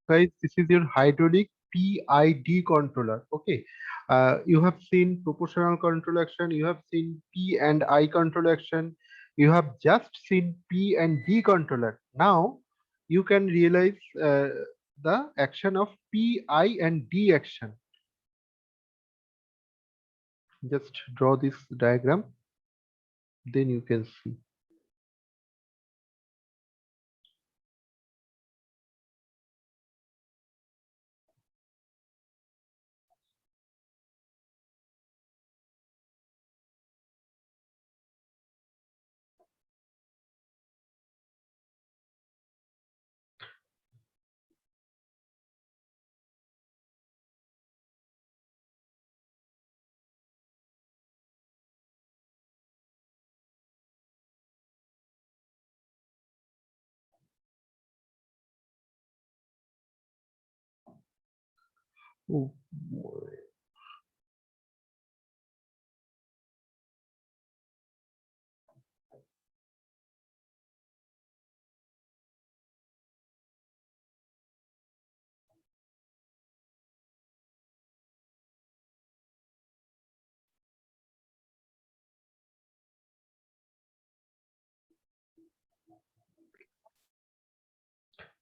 guys, this is your hydraulic PID controller. Okay, you have seen proportional control action, you have seen P and I control action, you have just seen P and D controller. Now you can realize the action of P, I, and D action. Just draw this diagram, then you can see. Oh,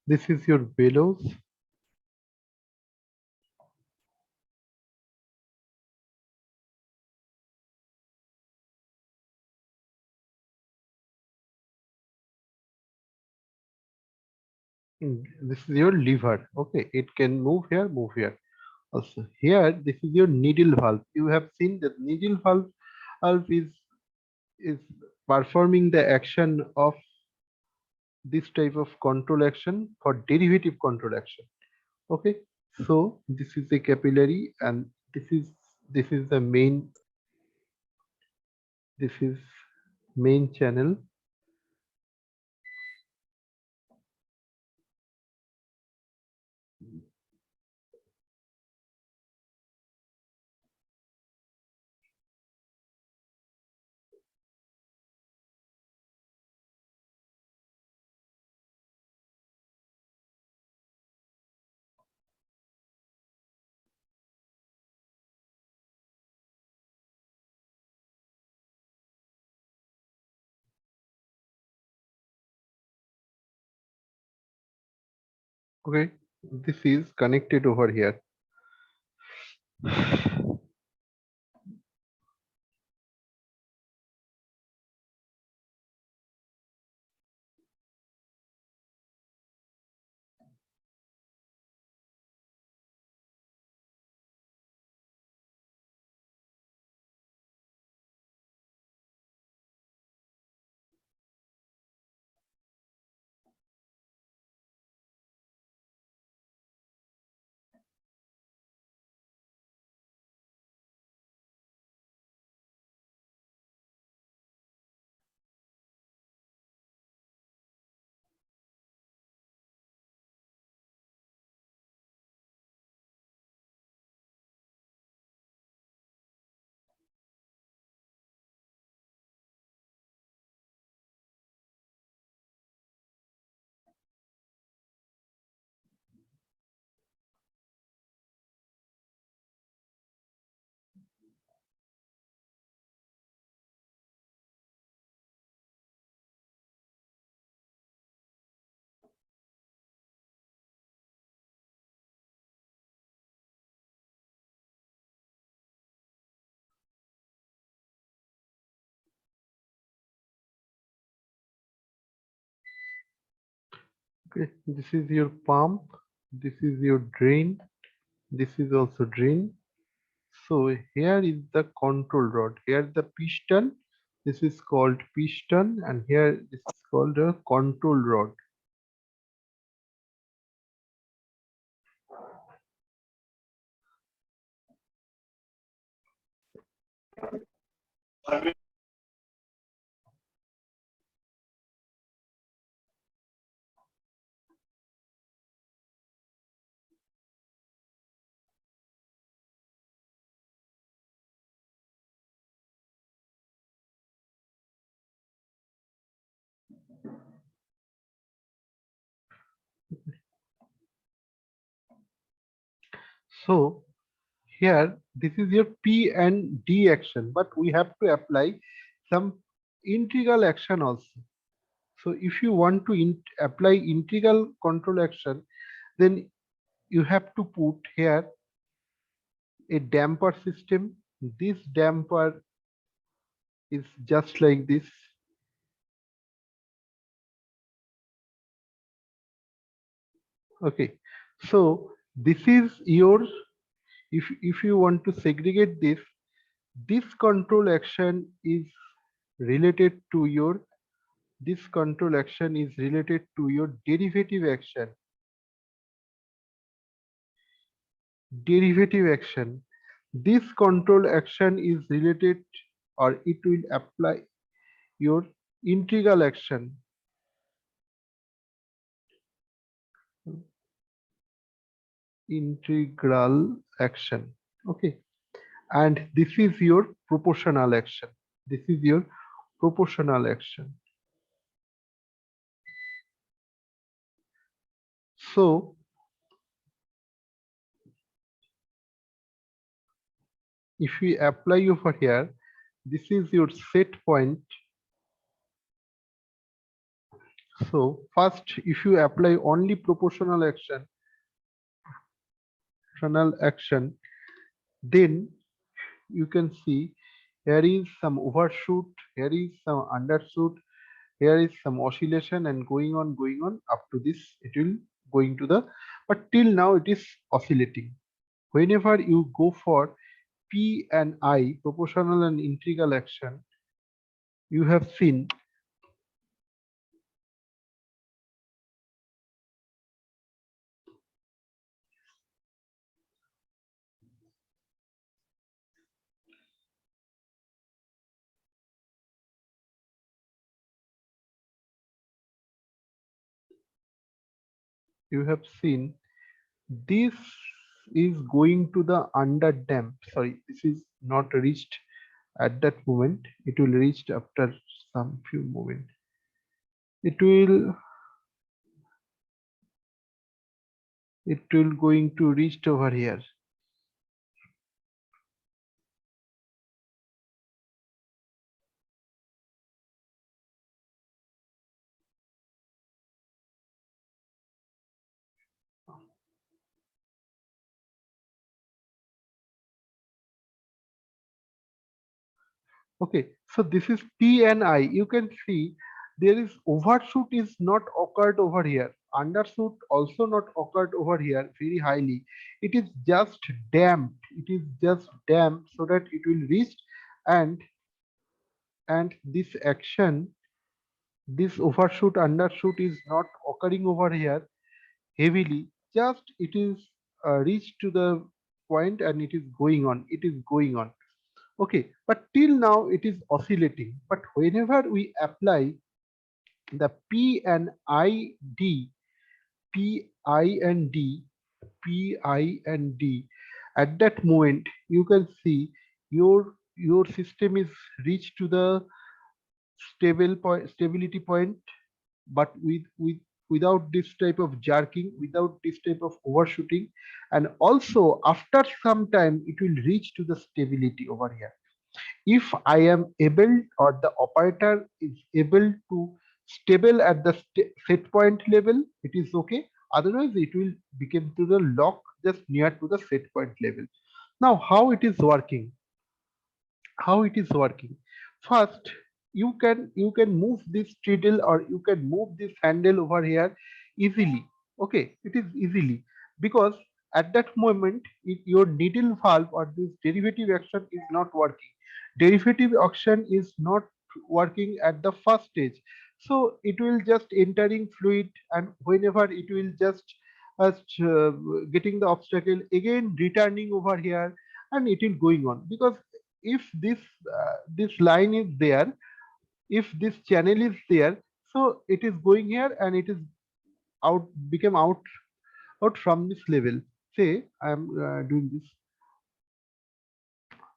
this is your bellows. This is your lever. Okay, it can move here, move here. Also, here this is your needle valve. You have seen that needle valve is performing the action of this type of control action for derivative control action. Okay, so this is a capillary, and this is the main, this is main channel. Okay, this is connected over here. Okay, this is your pump, this is your drain, this is also drain. So here is the control rod. Here the piston. This is called piston, and here this is called a control rod. So here this is your P and D action, but we have to apply some integral action also. So if you want to apply integral control action, then you have to put here a damper system. This damper is just like this. Okay, so this is your, if you want to segregate this control action is related to your, this control action is related to your derivative action. Derivative action. This control action is related, or it will apply your integral action. Integral action. Okay, and this is your proportional action. This is your proportional action. So if we apply over here, this is your set point. So first, if you apply only proportional action, then you can see here is some overshoot, here is some undershoot, here is some oscillation, and going on up to this, it will going to the, but till now it is oscillating. Whenever you go for P and I, proportional and integral action, you have seen this is going to the under damp. Sorry, this is not reached at that moment. It will reach after some few moment. It will going to reach over here. Okay, so this is P and I. You can see there is overshoot is not occurred over here. Undershoot also not occurred over here very highly. It is just damped. It is just damped so that it will reach, and this action, this overshoot undershoot is not occurring over here heavily. Just it is reached to the point and it is going on. It is going on. Okay, but till now it is oscillating. But whenever we apply the P and I D, P I and D, P I and D, at that moment you can see your system is reached to the stability point, but without this type of jerking, without this type of overshooting, and also after some time it will reach to the stability over here. If I am able, or the operator is able to stable at the set point level, it is okay. Otherwise, it will become to the lock just near to the set point level. Now, how it is working? How it is working? First, you can move this treadle, or you can move this handle over here easily. Okay, it is easily, because at that moment your needle valve or this derivative action is not working. Derivative action is not working at the first stage, so it will just entering fluid, and whenever it will just uh, uh, getting the obstacle again returning over here, and it will going on. Because if this line is there, if this channel is there, so it is going here and it is out, become out from this level. Say I am doing this.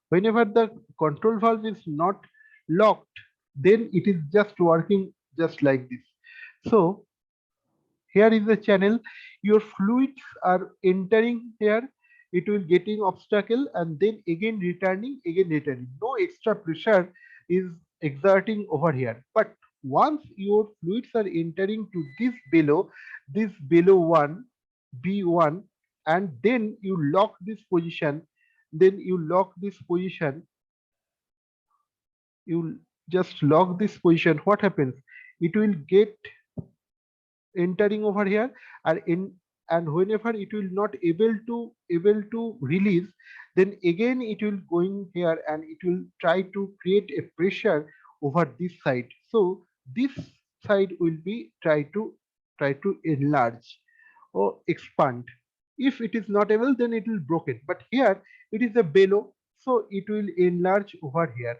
Whenever the control valve is not locked, then it is just working just like this. So here is the channel, your fluids are entering here, it will getting obstacle and then again returning. No extra pressure is exerting over here. But once your fluids are entering to this below one, B1, and then you lock this position, you just lock this position, what happens? It will get entering over here, and whenever it will not able to release, then again it will going here and it will try to create a pressure over this side. So this side will be try to enlarge or expand. If it is not able, then it will broken, but here it is a below, so it will enlarge over here.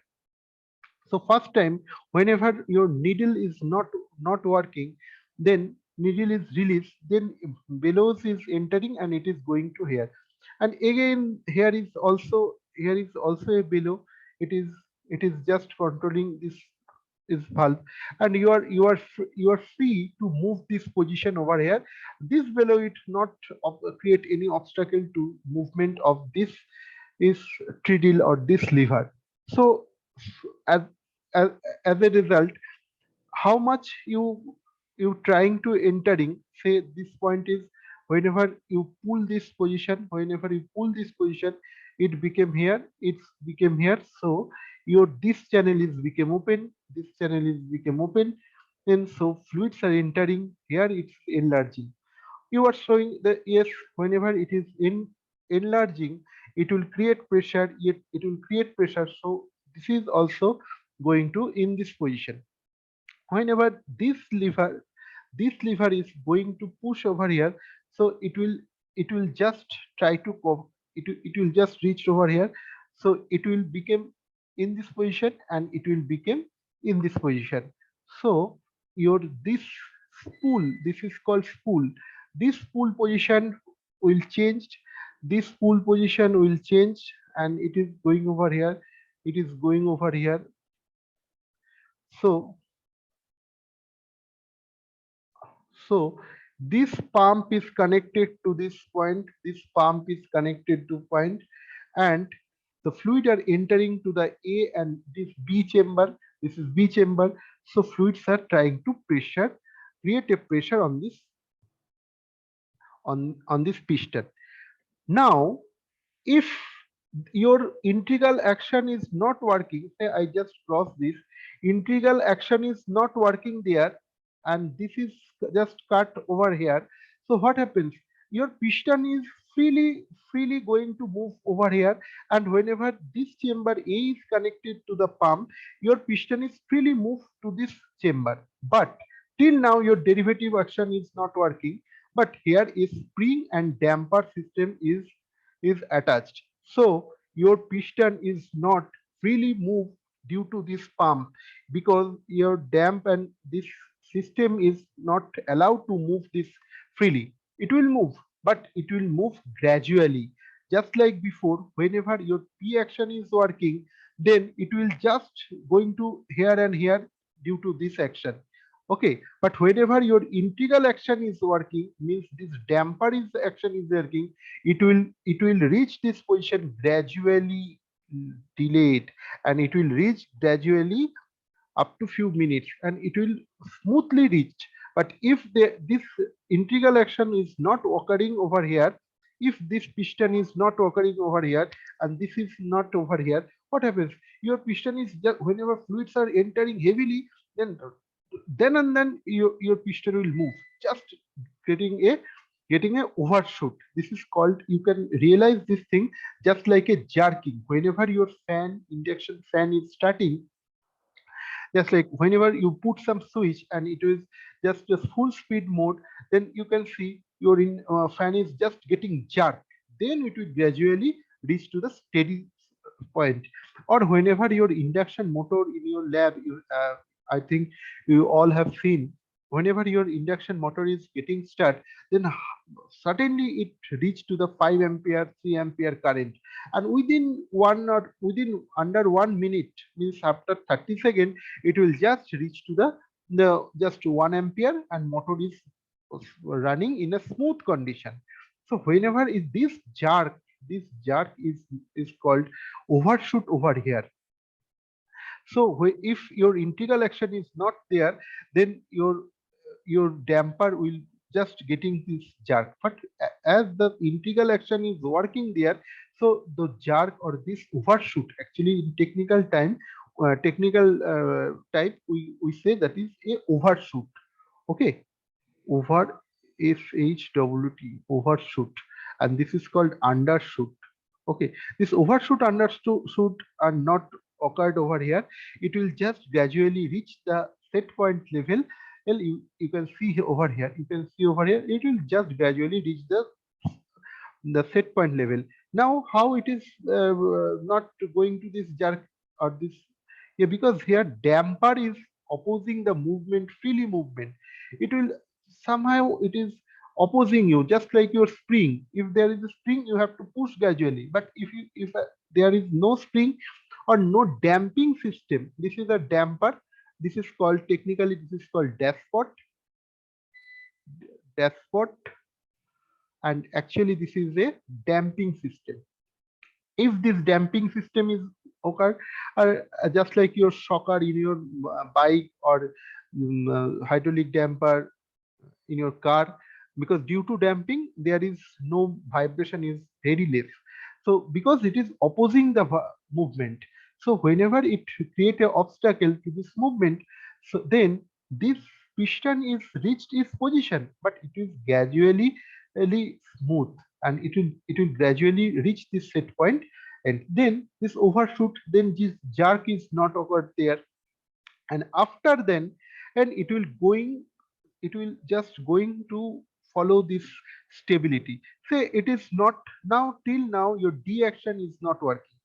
So first time, whenever your needle is not working, then needle is released, then bellows is entering and it is going to here. And again here is also a bellow. It is just controlling this is valve, and you are free to move this position over here. This below it not create any obstacle to movement of this is treadle or this lever. So as as, as a result, how much you trying to entering, say this point is, whenever you pull this position, it became here, so your this channel is became open, and so fluids are entering here, it's enlarging. You are showing that yes, whenever it is in enlarging, it will create pressure, so this is also going to in this position. Whenever this lever is going to push over here, so it will just try to it will just reach over here, so it will become in this position and it will become in this position. So your this is called spool. This spool position will change, and it is going over here. So so this pump is connected to this point, and the fluid are entering to the A and this B chamber. This is B chamber. So fluids are trying to create a pressure on this piston. Now, if your integral action is not working, say I just cross this, integral action is not working there, and this is just cut over here. So what happens? Your piston is freely going to move over here, and whenever this chamber A is connected to the pump, your piston is freely moved to this chamber. But till now your derivative action is not working, but here is spring and damper system is attached. So your piston is not freely moved due to this pump, because your damp and this system is not allowed to move this freely. It will move, but it will move gradually. Just like before, whenever your P action is working, then it will just going to here and here due to this action. Okay, but whenever your integral action is working, means this damper is action is working, it will reach this position gradually, delayed, and it will reach gradually up to few minutes, and it will smoothly reach. But if this integral action is not occurring over here, if this piston is not occurring over here and this is not over here, what happens? Your piston is just, whenever fluids are entering heavily, then your piston will move, just getting a overshoot. This is called, you can realize this thing just like a jerking. Whenever your induction fan is starting, just like whenever you put some switch and it is just full speed mode, then you can see your fan is just getting jerked, then it will gradually reach to the steady point. Or whenever your induction motor in your lab, I think you all have seen, whenever your induction motor is getting start, then suddenly it reach to the 5 ampere 3 ampere current, and within under 1 minute, means after 30 seconds, it will just reach to the just 1 ampere, and motor is running in a smooth condition. So whenever is this jerk, This jerk is called overshoot over here. So if your integral action is not there, then your damper will just getting this jerk. But as the integral action is working there, so the jerk or this overshoot, actually in technical type, we say that is a overshoot. Okay, over SHWT, overshoot, and this is called undershoot. Okay, this overshoot undershoot are not occurred over here. It will just gradually reach the set point level. Well, you can see over here, you can see over here, it will just gradually reach the set point level. Now how it is not going to this jerk or this, yeah, because here damper is opposing the movement, freely movement. It will somehow, it is opposing you, just like your spring. If there is a spring, you have to push gradually, but if there is no spring or no damping system, this is a damper. This is called, technically this is called dashpot, and actually this is a damping system. If this damping system is occur, just like your shocker in your bike, or hydraulic damper in your car, because due to damping there is no vibration, is very less. So because it is opposing the movement, so whenever it create a obstacle to this movement, so then this piston is reached its position, but it is gradually really smooth, and it will gradually reach this set point, and then this overshoot, then this jerk is not occurred there. And after then, and it will just going to follow this stability. Say it is not, now till now your D action is not working.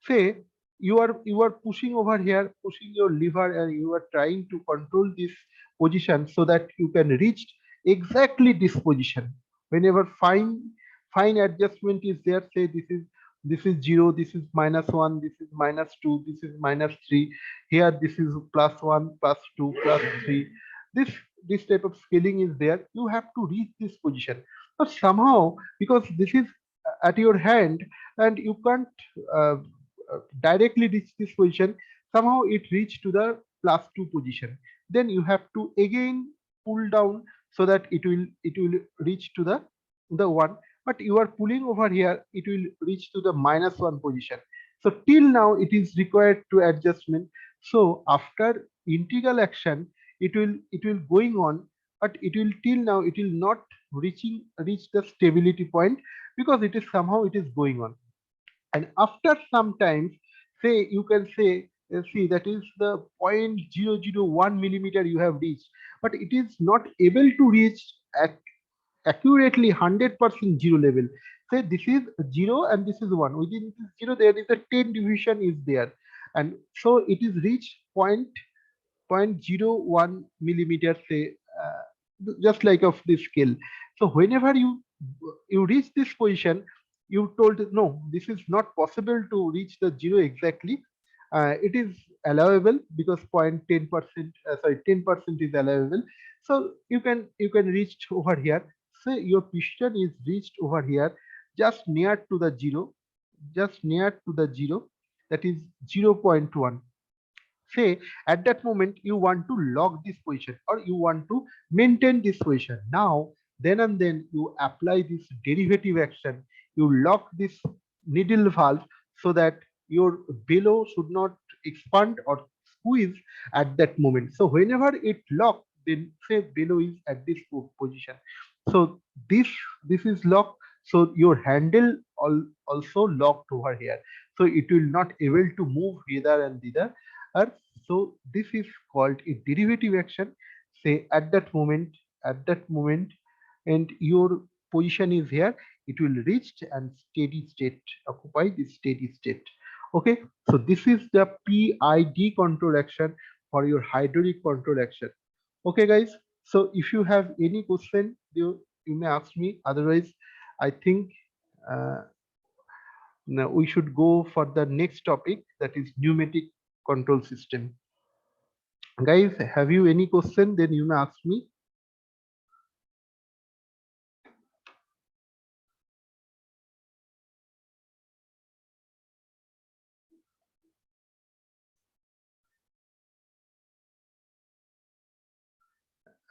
Say you are pushing over here, pushing your lever, and you are trying to control this position so that you can reach exactly this position. Whenever fine adjustment is there, say this is 0, this is -1, this is -2, this is -3, here this is +1, +2, +3. This type of scaling is there, you have to reach this position. But somehow, because this is at your hand, and you can't uh, directly reach this position, somehow it reach to the +2 position, then you have to again pull down, so that it will reach to the one. But you are pulling over here, it will reach to the -1 position. So till now it is required to adjustment. So after integral action, it will going on, but it will till now it will not reach the stability point, because it is somehow it is going on. And after some time, say you can say, see, that is the 0.001 millimeter you have reached, but it is not able to reach accurately 100% zero level. Say this is 0 and this is 1, within this 0 there is a 10 division is there, and so it is reached 0.01 millimeter, say, just like of this scale. So whenever you reach this position, you told no, this is not possible to reach the 0 exactly. It is allowable, because 0.10%, sorry, 10% is allowable. So you can reach over here. Say your piston is reached over here, just near to the 0, just near to the 0, that is 0.1. Say at that moment you want to lock this position, or you want to maintain this position. Now then and then you apply this derivative action, you lock this needle valve, so that your bellow should not expand or squeeze at that moment. So whenever it lock, then say bellow is at this position, so this is locked, so your handle also locked over here, so it will not able to move hither and thither. Or so this is called a derivative action. Say at that moment, and your position is here, it will reach and steady state, occupy this steady state. Okay, so this is the PID control action for your hydraulic control action. Okay, guys. So if you have any question, you may ask me. Otherwise, I think uh, now we should go for the next topic, that is pneumatic control system. Guys, have you any question? Then you may ask me.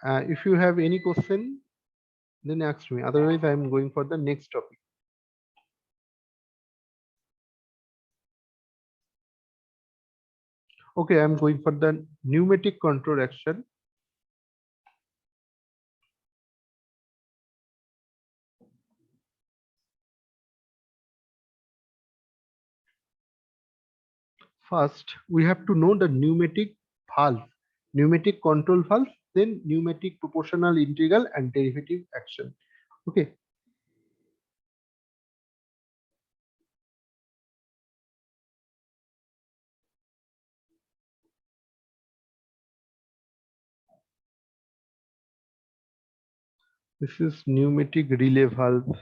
If you have any question, then ask me. Otherwise, I am going for the next topic. Okay, I am going for the pneumatic control action. First, we have to know the pneumatic valve, pneumatic control valve, then pneumatic proportional integral and derivative action. Okay, this is pneumatic relay valve.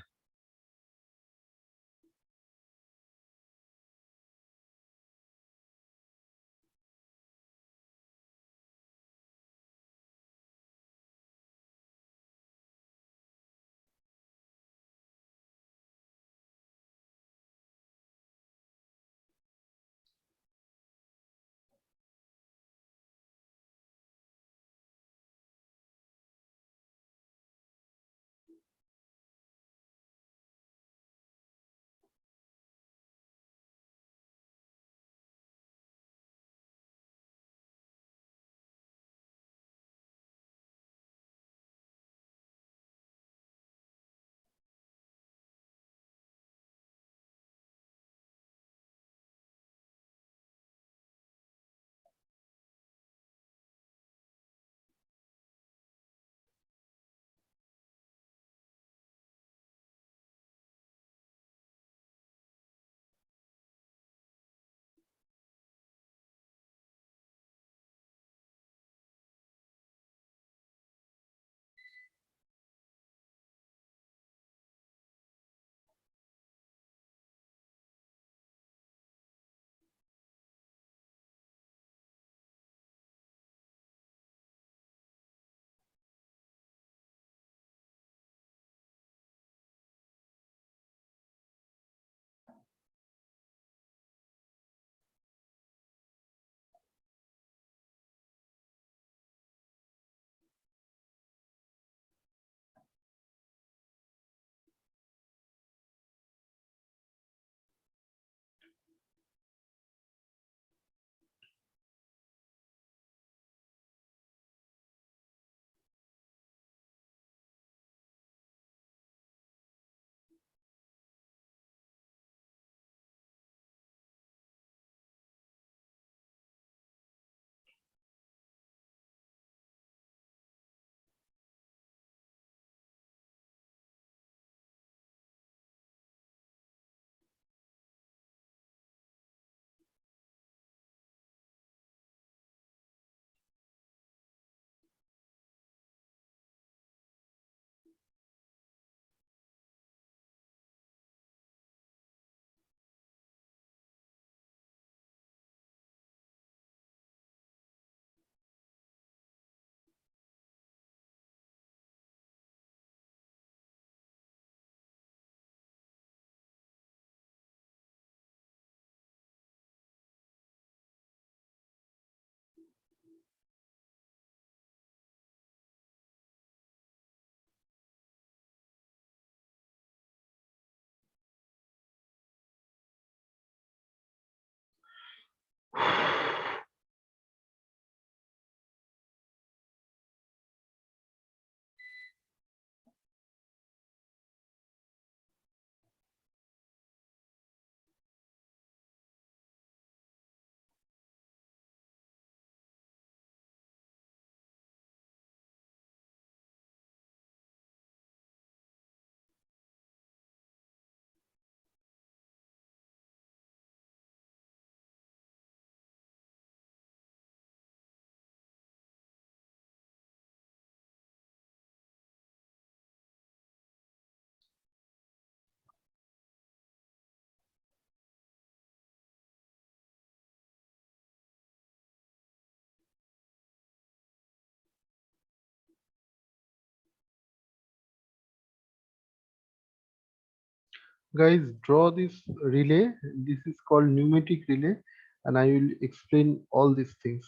Guys, draw this relay. This is called pneumatic relay, and I will explain all these things.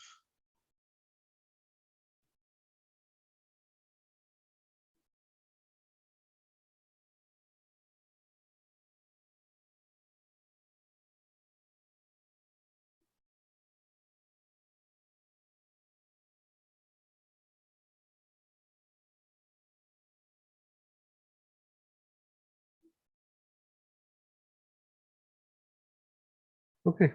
Okay.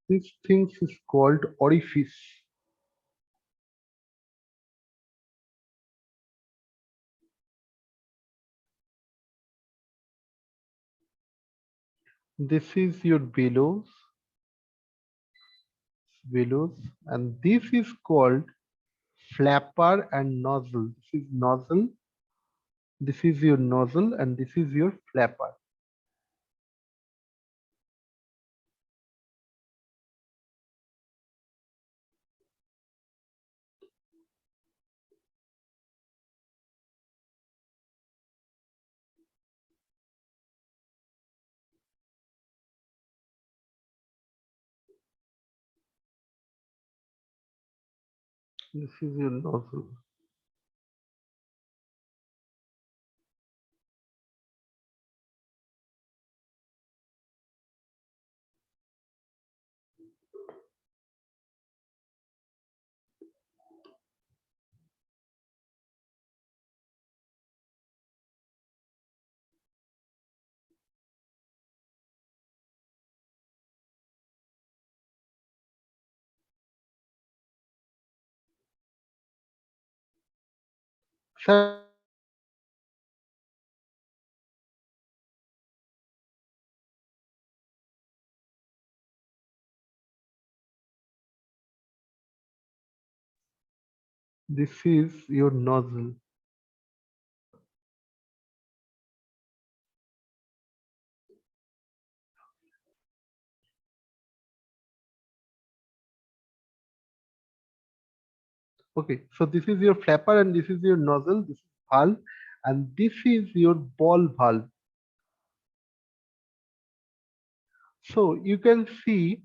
This thing is called orifice. This is your bellows, and this is called flapper and nozzle. This is nozzle, this is your nozzle, and this is your flapper. This is your nozzle. Sir, this is your nozzle. Okay, so this is your flapper and this is your nozzle, this is valve, and this is your ball valve. So you can see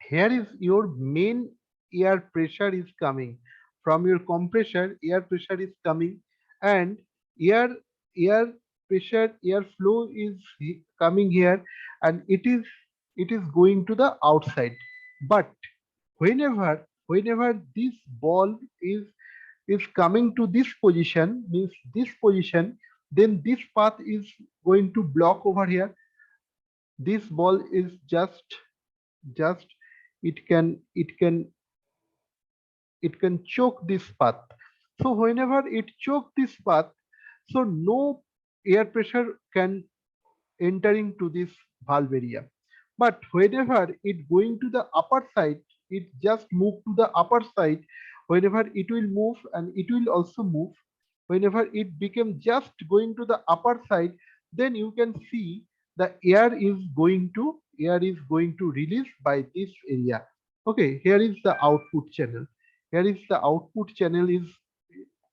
here is your main air pressure is coming from your compressor. Air pressure is coming, and air air pressure, air flow is coming here, and it is going to the outside. But whenever this ball is coming to this position, means this position, then this path is going to block over here. This ball is just it can choke this path. So whenever it choke this path, so no air pressure can entering to this valve area. But whenever it going to the upper side, it just move to the upper side. Whenever it will move, and it will also move, whenever it become just going to the upper side, then you can see the air is going to release by this area. Okay, here is the output channel. Here is the output channel is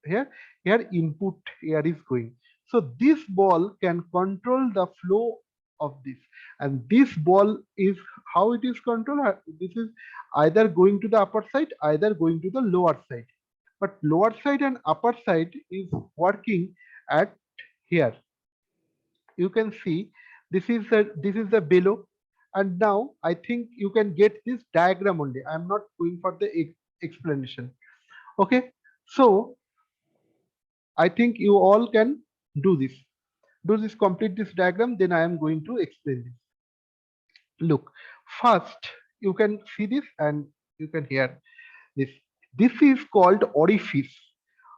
here. Here input air is going. So this ball can control the flow of this, and this ball is how it is controlled. This is either going to the upper side, either going to the lower side. But lower side and upper side is working at here. You can see this is the below, and now I think you can get this diagram only. I am not going for the explanation. Okay, so I think you all can do this. Do this, complete this diagram, then I am going to explain this. Look, first you can see this and you can hear this. This is called orifice.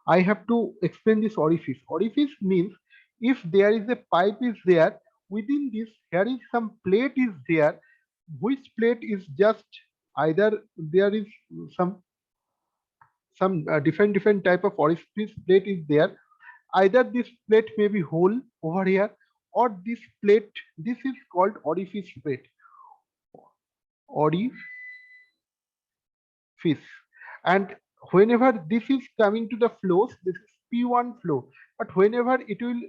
I have to explain this orifice. Orifice means if there is a pipe is there, within this here is some plate is there, which plate is just either there is some different type of orifice plate is there. Either this plate may be whole over here, or this plate, this is called orifice plate. Orifice. And whenever this is coming to the flows, this is P1 flow. But whenever it will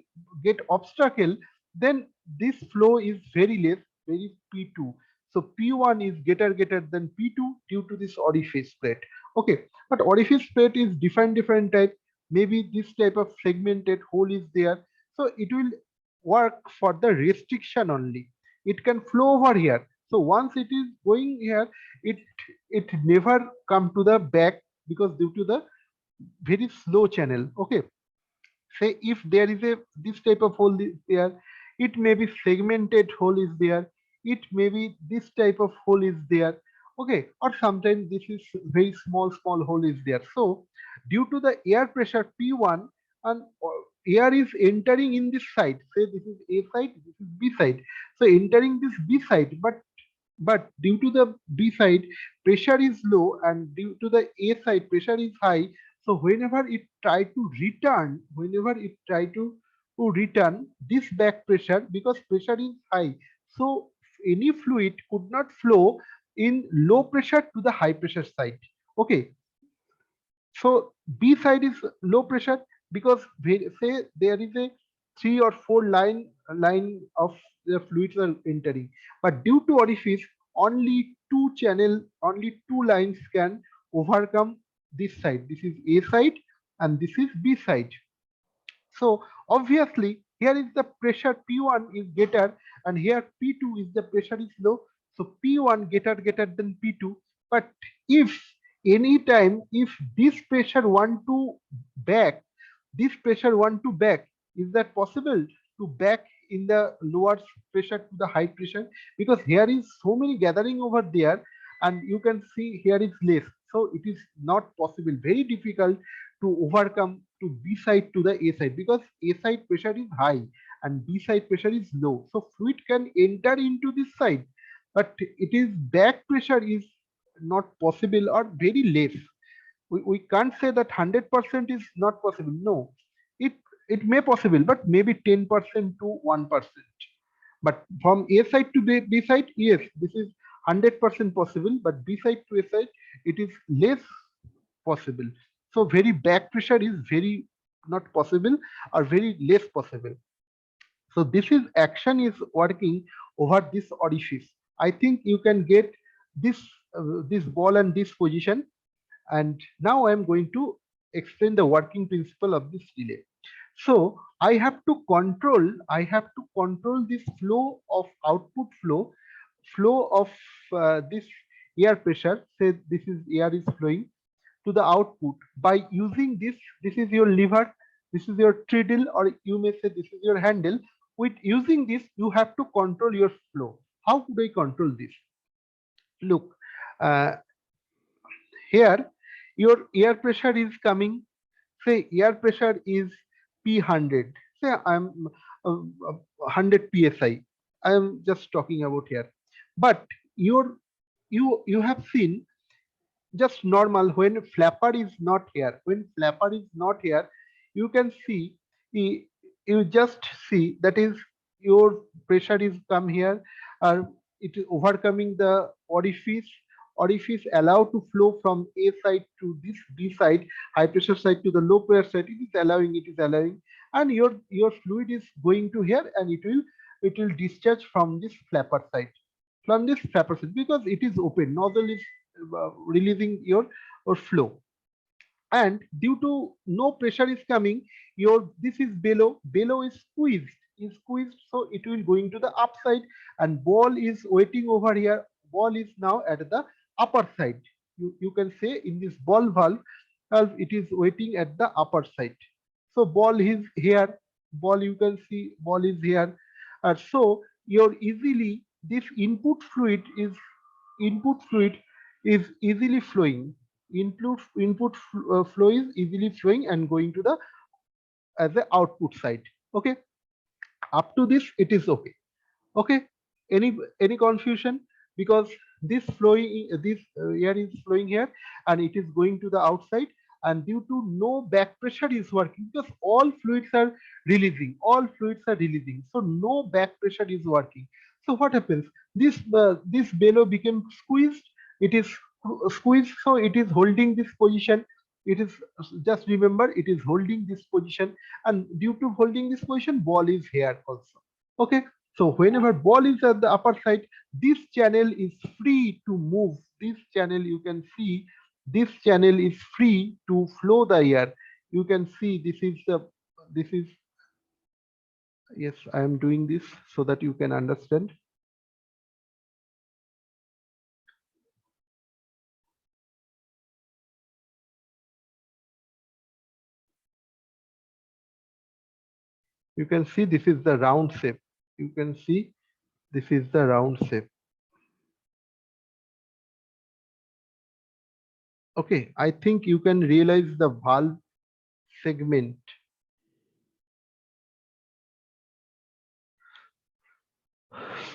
get obstacle, then this flow is very less, very P2. So P1 is greater than P2 due to this orifice plate. Okay, but orifice plate is different type. maybe this type of segmented hole is there. So it will work for the restriction only. It can flow over here. So once it is going here, it it never come to the back because due to the very slow channel. Okay, say if there is a this type of hole is there, it may be segmented hole is there, it may be this type of hole is there. Okay, or sometimes this is very small hole is there. So due to the air pressure P1 and air is entering in this side, say this is A side, this is B side, so entering this B side, but due to the B side pressure is low and due to the A side pressure is high. So whenever it try to return this back pressure, because pressure is high, so any fluid could not flow in low pressure to the high pressure side. Okay, so B side is low pressure because say there is a three or four line of the fluids are entering, but due to orifice, only two lines can overcome this side. This is A side and this is B side. So obviously here is the pressure P1 is greater and here P2 is the pressure is low. So P1 greater than P2. But if any time if this pressure want to back, this pressure want to back, is that possible to back in the lower pressure to the high pressure? Because here is so many gathering over there and you can see here is less. So it is not possible, very difficult to overcome to B side to the A side because A side pressure is high and B side pressure is low. So fluid can enter into this side, but it is back pressure is not possible or very less. We can't say that 100% is not possible. No, it it may possible, but maybe 10% to 1%. But from A side to B side, yes, this is 100% possible. But B side to A side, it is less possible. So very back pressure is very not possible or very less possible. So this is action is working over this orifice. I think you can get this this ball and this position. And now I am going to explain the working principle of this relay. So I have to control this flow of output flow of this air pressure. Say this is air is flowing to the output by using this. This is your lever, this is your treadle, or you may say this is your handle. With using this, you have to control your flow. How could I control this? Look, uh, here your air pressure is coming. Say air pressure is P100. Say I'm 100 psi. I am just talking about here. But your you have seen just normal when flapper is not here. When flapper is not here, you can see you just see that is your pressure is come here, it is overcoming the orifice allow to flow from A side to this B side, high pressure side to the low pressure side. It is allowing, and your fluid is going to here, and it will discharge from this flapper side, because it is open. Nozzle is releasing your flow, and due to no pressure is coming, your this is below is squeezed, so it will going to the upside, and ball is waiting over here. Ball is now at the upper side. You can say in this ball valve, it is waiting at the upper side. So ball is here, ball you can see ball is here. So your easily this input fluid is easily flowing. Input flow is easily flowing and going to the as the output side. Okay, up to this it is okay. Okay, any confusion? Because this air is flowing here and it is going to the outside, and due to no back pressure is working, because all fluids are releasing, so no back pressure is working. So what happens? This bellow became squeezed. It is squeezed, so it is holding this position. It is, just remember, it is holding this position, and due to holding this position, ball is here also. Okay, so whenever ball is at the upper side, this channel is free to move. This channel, you can see, this channel is free to flow the air. You can see this is, yes, I am doing this so that you can understand. You can see this is the round shape. You can see this is the round shape. Okay, I think you can realize the valve segment.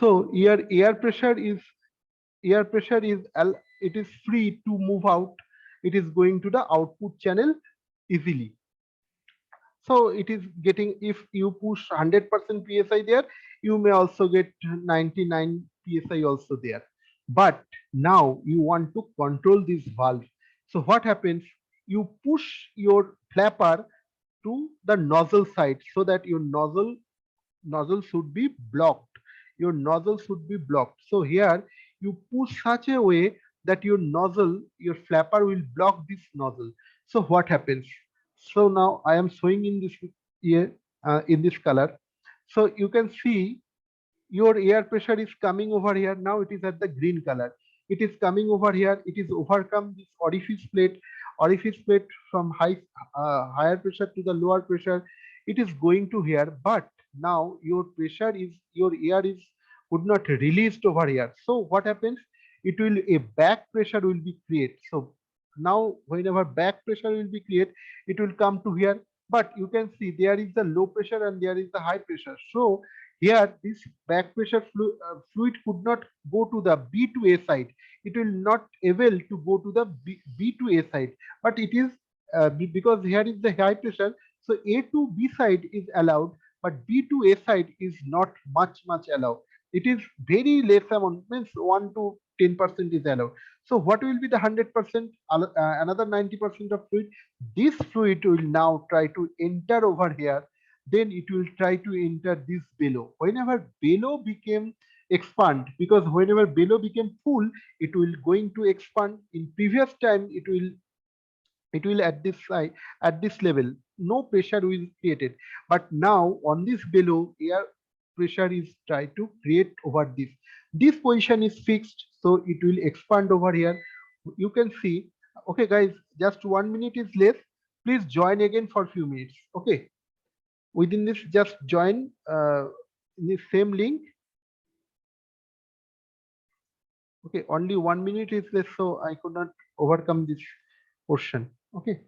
So your air pressure is it is free to move out. It is going to the output channel easily. So it is getting, if you push 100% psi there, you may also get 99 psi also there. But now you want to control this valve. So what happens? You push your flapper to the nozzle side so that your nozzle should be blocked. Your nozzle should be blocked. So here you push such a way that your flapper will block this nozzle. So what happens? So now I am showing in this here, in this color. So you can see your air pressure is coming over here. Now it is at the green color. It is coming over here. It is overcome this orifice plate from higher pressure to the lower pressure. It is going to here, but now your air is would not released over here. So what happens? It will a back pressure will be created. So now whenever back pressure will be created, it will come to here. But you can see there is the low pressure and there is the high pressure. So here, this back pressure fluid could not go to the B to A side. It will not able to go to the B to A side, but it is because here is the high pressure. So A to B side is allowed, but B to A side is not much allowed. It is very less amount, means 1 to 10% is allowed. So what will be the 100%? Another 90% of fluid. This fluid will now try to enter over here, then it will try to enter this below. Whenever below became expand, because whenever below became full, it will going to expand. In previous time, it will at this side, at this level, no pressure will created. But now on this below, air pressure is try to create over this. This position is fixed, so it will expand over here. You can see. Okay, guys, just 1 minute is left. Please join again for few minutes. Okay, within this, just join in the same link. Okay, only 1 minute is left, so I could not overcome this portion. Okay.